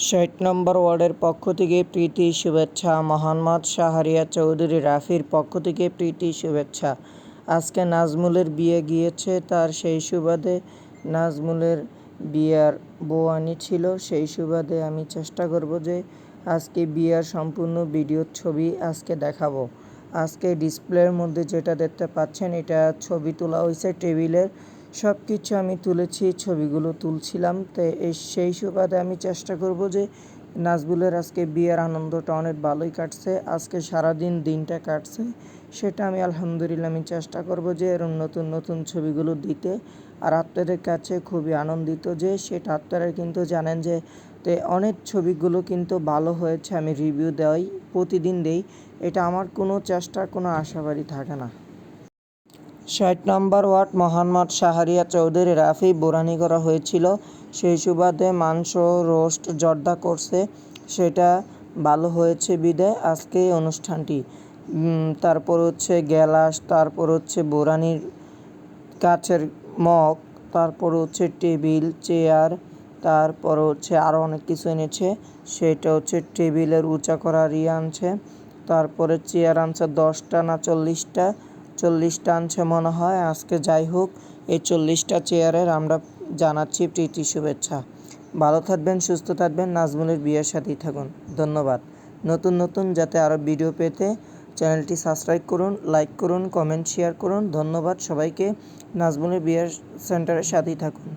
৬০ নম্বর ওয়ার্ডের পক্ষ থেকে প্রীতি শুভেচ্ছা। মোহাম্মদ শাহরিয়ার চৌধুরী রাফির পক্ষ থেকে প্রীতি শুভেচ্ছা। আজকে নাজমুলের বিয়ে গিয়েছে, তার সেই সুবাদে নাজমুলের বিয়ার বউয়ানি ছিল, সেই সুবাদে আমি চেষ্টা করব যে আজকে বিয়ার সম্পূর্ণ ভিডিওর ছবি আজকে দেখাবো। আজকে ডিসপ্লের মধ্যে যেটা দেখতে পাচ্ছেন, এটা ছবি তোলা হয়েছে টেবিলের। সব কিছু আমি তুলেছি, ছবিগুলো তুলছিলাম। তো সেই সুবাদে আমি চেষ্টা করব যে নাজমুলের আজকে বিয়ের আনন্দটা অনেক ভালোই কাটছে। আজকে সারাদিন দিনটা কাটছে, সেটা আমি আলহামদুলিল্লাহ আমি চেষ্টা করব যে এরকম নতুন নতুন ছবিগুলো দিতে। আর আপনাদের কাছে খুবই আনন্দিত যে সেটা আপনারা কিন্তু জানেন যে অনেক ছবিগুলো কিন্তু ভালো হয়েছে, আমি রিভিউ দেওয়াই প্রতিদিন দেই। এটা আমার কোনো চেষ্টা, কোনো আশাবাদী থাকে না। ৬০ নম্বর ওয়ার্ড মোহাম্মদ শাহরিয়ার চৌধুরী রাফি বোরানি করা হয়েছিল, সেই সুবাদে মাংস রোস্ট জর্দা করছে, সেটা ভালো হয়েছে বিদে আজকে অনুষ্ঠানটি। তারপর হচ্ছে গ্যালাস, তারপর হচ্ছে বোরানির কাচের মগ, তারপর হচ্ছে টেবিল চেয়ার, তারপর হচ্ছে আরও অনেক কিছু এনেছে। সেটা হচ্ছে টেবিলের উঁচা করা আনছে, তারপরে চেয়ার আনছে 10টা না 40টা, 40টা আনছে মনে হয় আজকে। যাই হোক, এই 40টা চেয়ারের আমরা জানাচ্ছি প্রীতি শুভেচ্ছা। ভালো থাকবেন, সুস্থ থাকবেন, নাজমুলের বিয়ের সাথেই থাকুন। ধন্যবাদ। নতুন নতুন যাতে আরও ভিডিও পেতে চ্যানেলটি সাবস্ক্রাইব করুন, লাইক করুন, কমেন্ট শেয়ার করুন। ধন্যবাদ সবাইকে। নাজমুলের বিয়ের সেন্টারের সাথেই থাকুন।